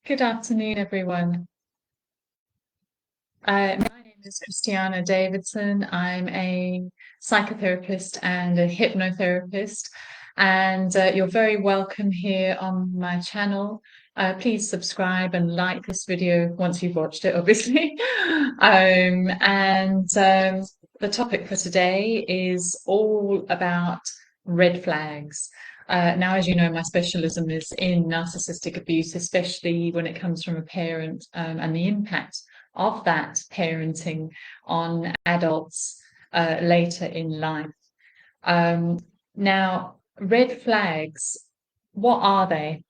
Good afternoon, everyone. My name is Christiana Davidson. I'm a psychotherapist and a hypnotherapist, and you're very welcome here on my channel. Please subscribe and like this video once you've watched it, obviously. And the topic for today is all about red flags. Now, as you know, my specialism is in narcissistic abuse, especially when it comes from a parent, and the impact of that parenting on adults later in life. Um, Now, red flags, what are they?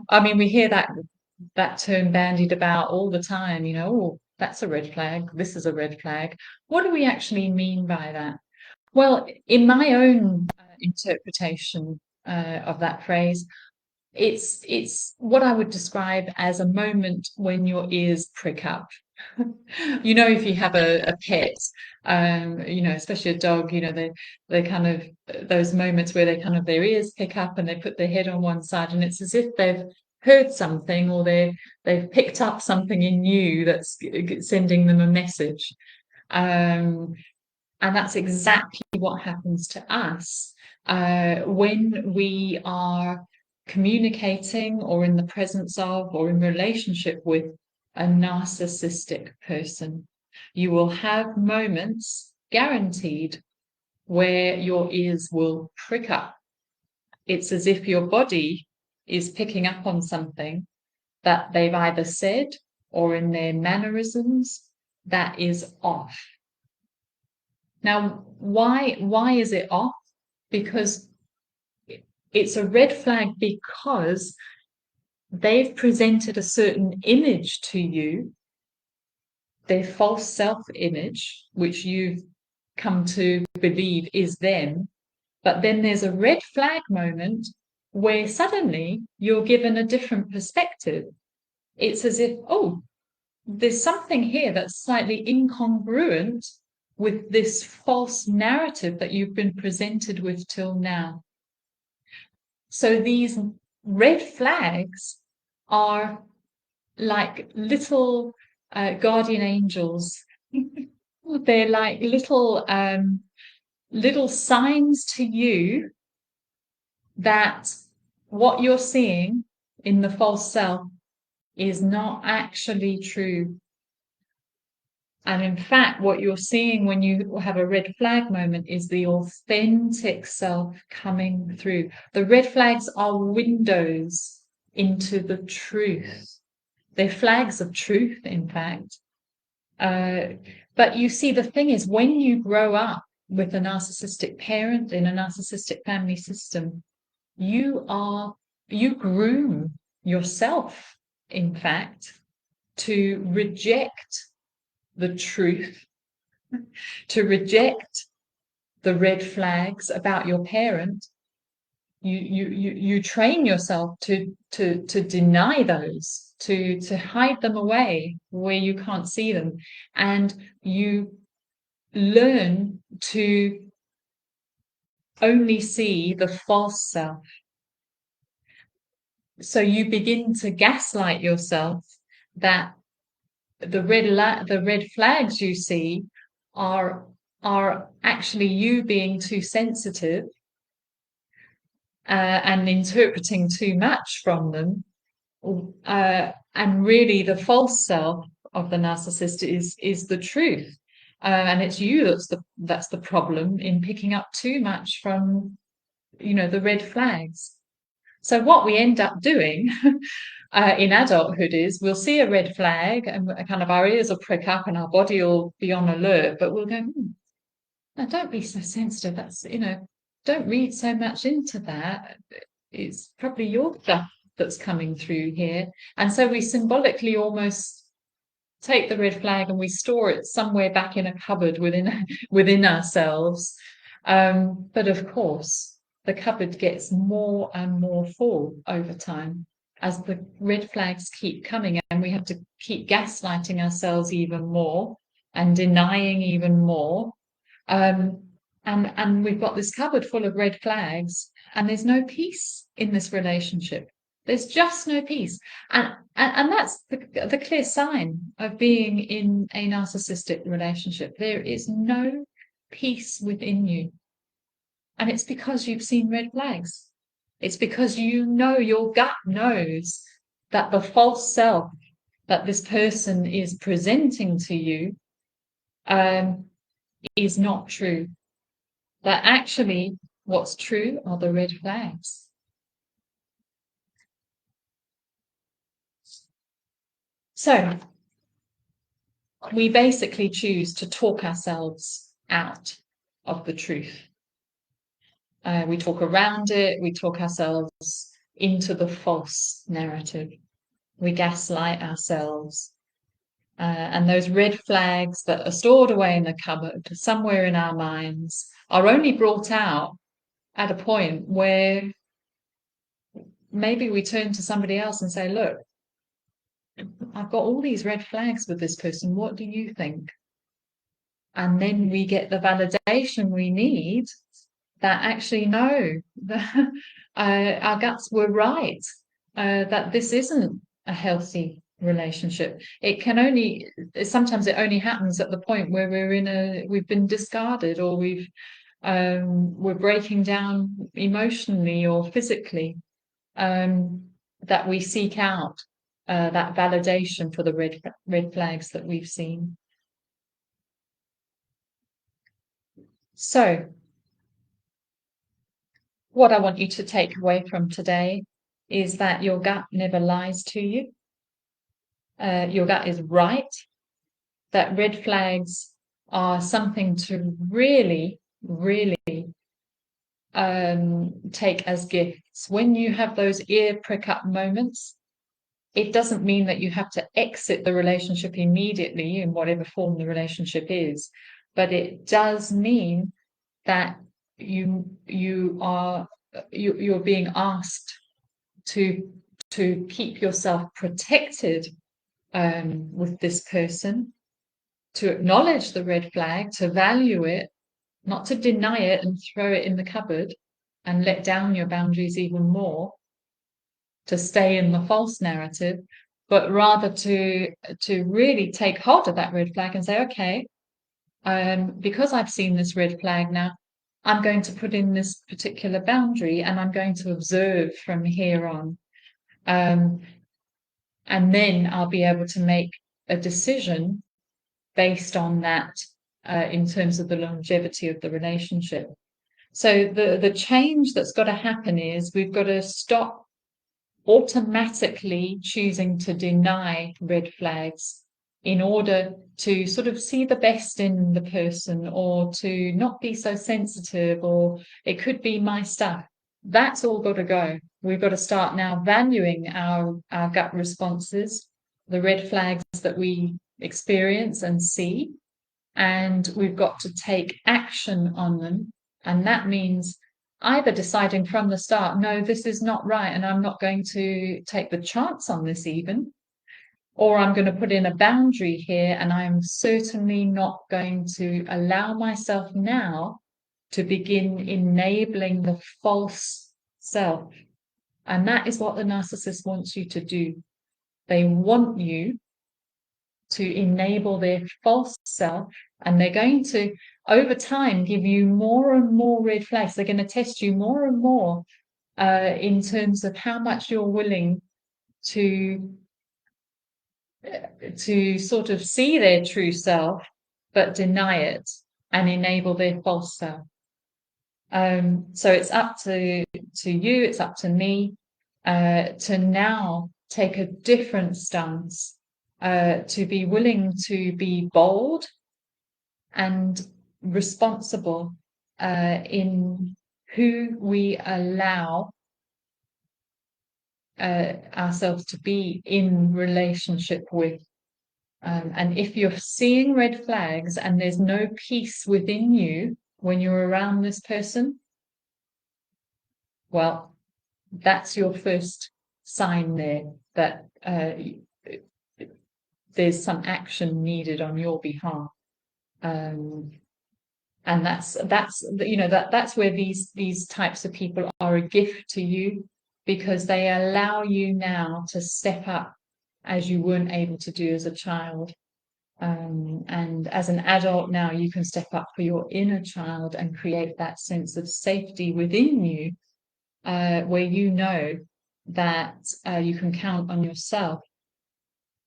I mean, we hear that term bandied about all the time, oh, that's a red flag, this is a red flag. What do we actually mean by that? Well, in my own interpretation of that phrase, it's what I would describe as a moment when your ears prick up. If you have a pet, especially a dog, they kind of those moments where they kind of their ears pick up and they put their head on one side, and it's as if they've heard something or they've picked up something in you that's sending them a message. Um, and that's exactly what happens to us when we are communicating or in the presence of or in relationship with a narcissistic person. You will have moments, guaranteed, where your ears will prick up. It's as if your body is picking up on something that they've either said or in their mannerisms that is off. Now, why is it off? Because it's a red flag because they've presented a certain image to you, their false self-image, which you've come to believe is them. But then there's a red flag moment where suddenly you're given a different perspective. It's as if, oh, there's something here that's slightly incongruent with this false narrative that you've been presented with till now. So these red flags are like little guardian angels. They're like little signs to you that what you're seeing in the false self is not actually true. And in fact, what you're seeing when you have a red flag moment is the authentic self coming through. The red flags are windows into the truth. They're flags of truth, in fact. But you see, the thing is, when you grow up with a narcissistic parent in a narcissistic family system, you groom yourself, in fact, to reject the truth, to reject the red flags about your parent. You train yourself to deny those, to hide them away where you can't see them, and you learn to only see the false self. So you begin to gaslight yourself that the red flags you see are actually you being too sensitive and interpreting too much from them, and really the false self of the narcissist is the truth, and it's you that's the problem in picking up too much from the red flags. So what we end up doing in adulthood is we'll see a red flag and kind of our ears will prick up and our body will be on alert, but we'll go, no, don't be so sensitive. That's, don't read so much into that. It's probably your stuff that's coming through here. And so we symbolically almost take the red flag and we store it somewhere back in a cupboard within ourselves. But of course, the cupboard gets more and more full over time as the red flags keep coming, and we have to keep gaslighting ourselves even more and denying even more. And we've got this cupboard full of red flags, and there's no peace in this relationship. There's just no peace. And that's the clear sign of being in a narcissistic relationship. There is no peace within you. And it's because you've seen red flags. It's because you know, your gut knows that the false self that this person is presenting to you is not true. That actually what's true are the red flags. So we basically choose to talk ourselves out of the truth. We talk around it, we talk ourselves into the false narrative. We gaslight ourselves. And those red flags that are stored away in the cupboard somewhere in our minds are only brought out at a point where maybe we turn to somebody else and say, look, I've got all these red flags with this person. What do you think? And then we get the validation we need that actually, no, our guts were right, that this isn't a healthy relationship. Sometimes it only happens at the point where we've been discarded, or we're breaking down emotionally or physically, that we seek out that validation for the red flags that we've seen. So, what I want you to take away from today is that your gut never lies to you. Your gut is right. That red flags are something to really, really take as gifts. When you have those ear prick up moments, it doesn't mean that you have to exit the relationship immediately in whatever form the relationship is, but it does mean that you're being asked to keep yourself protected with this person, to acknowledge the red flag, to value it, not to deny it and throw it in the cupboard and let down your boundaries even more, to stay in the false narrative, but rather to really take hold of that red flag and say, okay, because I've seen this red flag now, I'm going to put in this particular boundary and I'm going to observe from here on. And then I'll be able to make a decision based on that in terms of the longevity of the relationship. So the change that's got to happen is we've got to stop automatically choosing to deny red flags in order to sort of see the best in the person, or to not be so sensitive, or it could be my stuff. That's all got to go. We've got to start now valuing our gut responses, the red flags that we experience and see, and we've got to take action on them. And that means either deciding from the start, no, this is not right, and I'm not going to take the chance on this even, or I'm going to put in a boundary here, and I'm certainly not going to allow myself now to begin enabling the false self. And that is what the narcissist wants you to do. They want you to enable their false self, and they're going to, over time, give you more and more red flags. They're going to test you more and more in terms of how much you're willing to sort of see their true self, but deny it and enable their false self. So it's up to you, it's up to me to now take a different stance, to be willing to be bold and responsible in who we allow ourselves to be in relationship with. And if you're seeing red flags and there's no peace within you when you're around this person, well, that's your first sign there that there's some action needed on your behalf. And that's where these types of people are a gift to you. because they allow you now to step up as you weren't able to do as a child. And as an adult now, you can step up for your inner child and create that sense of safety within you, where you know that you can count on yourself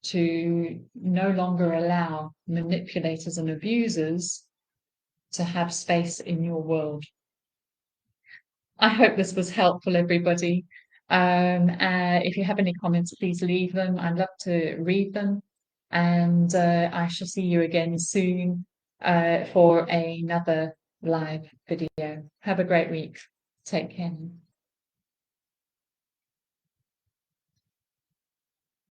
to no longer allow manipulators and abusers to have space in your world. I hope this was helpful, everybody. If you have any comments, please leave them. I'd love to read them. And I shall see you again soon for another live video. Have a great week. Take care.